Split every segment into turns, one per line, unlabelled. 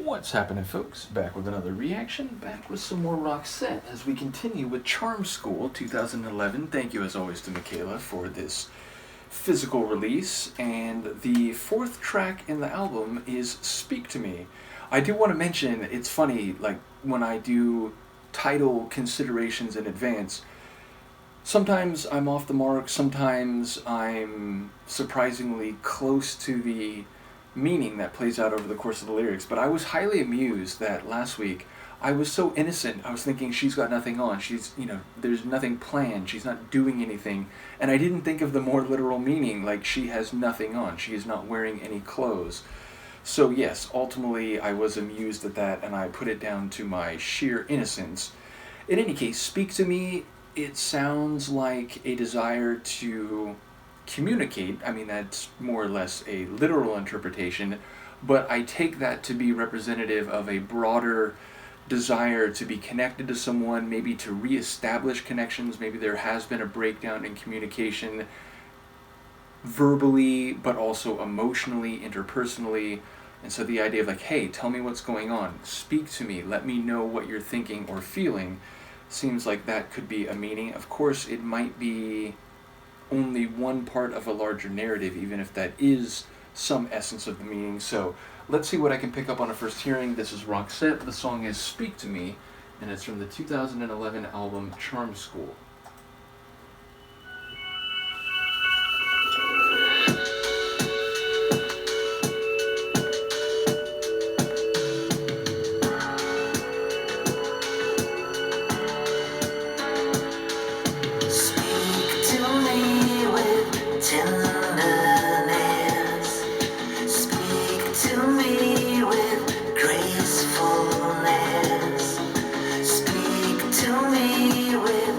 What's happening, folks? Back with another reaction, back with some more Roxette as we continue with Charm School 2011. Thank you, as always, to Michaela for this physical release. And the fourth track in the album is Speak to Me. I do want to mention, it's funny, like when I do title considerations in advance, sometimes I'm off the mark, sometimes I'm surprisingly close to the meaning that plays out over the course of the lyrics. But I was highly amused that last week I was so innocent. I was thinking she's got nothing on. There's nothing planned. She's not doing anything. And I didn't think of the more literal meaning, like she has nothing on. She is not wearing any clothes. So yes, ultimately I was amused at that, and I put it down to my sheer innocence. In any case, Speak to Me, it sounds like a desire to communicate. I mean, that's more or less a literal interpretation, but I take that to be representative of a broader desire to be connected to someone, maybe to reestablish connections. Maybe there has been a breakdown in communication verbally, but also emotionally, interpersonally. And so the idea of like, hey, tell me what's going on, speak to me, let me know what you're thinking or feeling, seems like that could be a meaning. Of course, it might be only one part of a larger narrative, even if that is some essence of the meaning. So let's see what I can pick up on a first hearing. This is Roxette. The song is Speak to Me, and it's from the 2011 album Charm School.
Tenderness, speak to me with gracefulness, speak to me with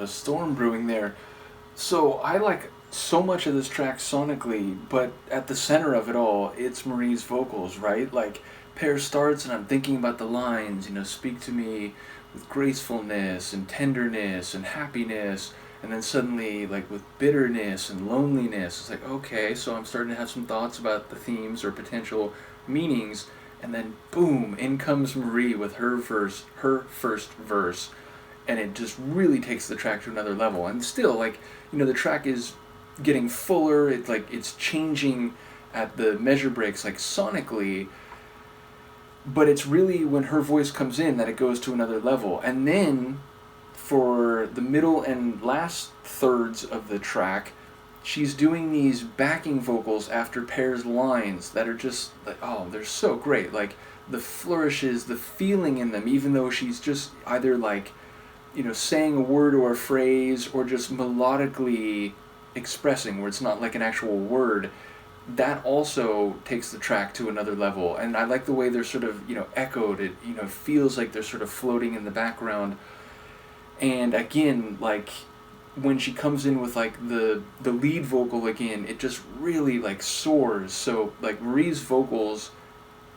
a storm brewing there. So I like so much of this track sonically, but at the center of it all, it's Marie's vocals, right? Like, Pear starts and I'm thinking about the lines, speak to me with gracefulness and tenderness and happiness, and then suddenly, like, with bitterness and loneliness, it's like, okay, so I'm starting to have some thoughts about the themes or potential meanings, and then boom, in comes Marie with her first verse, and it just really takes the track to another level. And still, like, the track is getting fuller, it's changing at the measure breaks, like, sonically, but it's really when her voice comes in that it goes to another level. And then for the middle and last thirds of the track, she's doing these backing vocals after Pear's lines that are just like, oh, they're so great. Like, the flourishes, the feeling in them, even though she's just either like, saying a word or a phrase or just melodically expressing where it's not like an actual word, that also takes the track to another level. And I like the way they're sort of, echoed. It, feels like they're sort of floating in the background. And again, like, when she comes in with like the lead vocal again, it just really like soars. So like Marie's vocals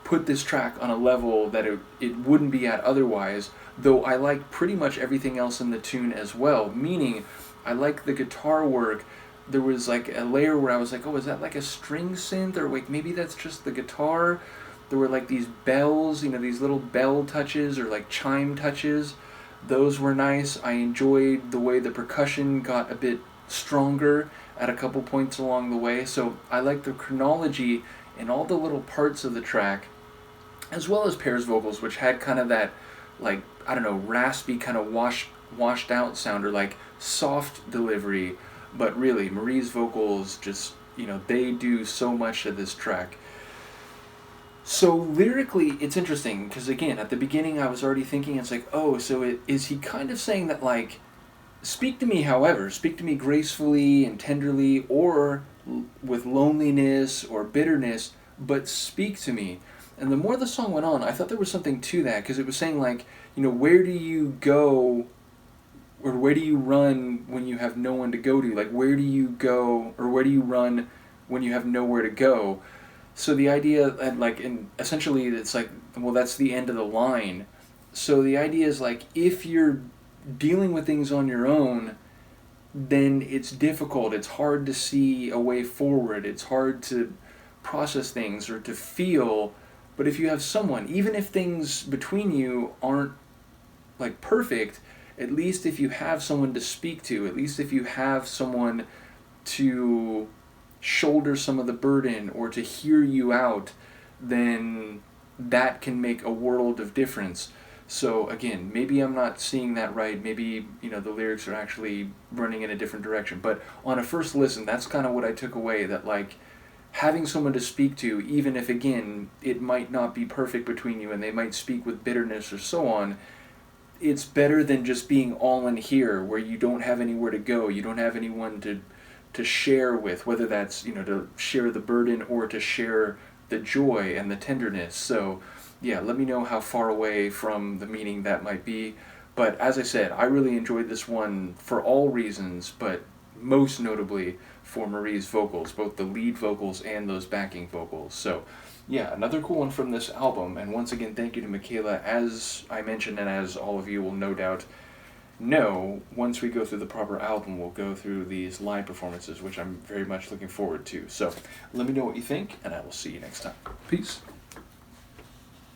put this track on a level that it wouldn't be at otherwise, though I like pretty much everything else in the tune as well, meaning I like the guitar work. There was like a layer where I was like, oh, is that like a string synth, or wait, maybe that's just the guitar. There were like these bells, these little bell touches or like chime touches. Those were nice. I enjoyed the way the percussion got a bit stronger at a couple points along the way. So I like the chronology in all the little parts of the track, as well as Pear's vocals, which had kind of that, like, I don't know, raspy kind of washed out sound, or like soft delivery. But really, Marie's vocals just, they do so much to this track. So lyrically, it's interesting, because again, at the beginning I was already thinking, it's like, oh, so is he kind of saying that, like, speak to me however, speak to me gracefully and tenderly, or with loneliness or bitterness, but speak to me. And the more the song went on, I thought there was something to that, because it was saying, like, where do you go, or where do you run when you have no one to go to? Like, where do you go, or where do you run when you have nowhere to go? So the idea, and essentially it's like, well, that's the end of the line. So the idea is, like, if you're dealing with things on your own, then it's difficult. It's hard to see a way forward. It's hard to process things or to feel. But if you have someone, even if things between you aren't, like, perfect, at least if you have someone to speak to, at least if you have someone to shoulder some of the burden or to hear you out, then that can make a world of difference. So again, maybe I'm not seeing that right. Maybe, the lyrics are actually running in a different direction. But on a first listen, that's kind of what I took away, that, like, having someone to speak to, even if, again, it might not be perfect between you and they might speak with bitterness or so on, it's better than just being all in here where you don't have anywhere to go. You don't have anyone to share with, whether that's, to share the burden or to share the joy and the tenderness. So yeah, let me know how far away from the meaning that might be. But as I said, I really enjoyed this one for all reasons, but most notably for Marie's vocals, both the lead vocals and those backing vocals. So yeah, another cool one from this album. And once again, thank you to Michaela. As I mentioned, and as all of you will no doubt know, once we go through the proper album, we'll go through these live performances, which I'm very much looking forward to. So let me know what you think, and I will see you next time. Peace.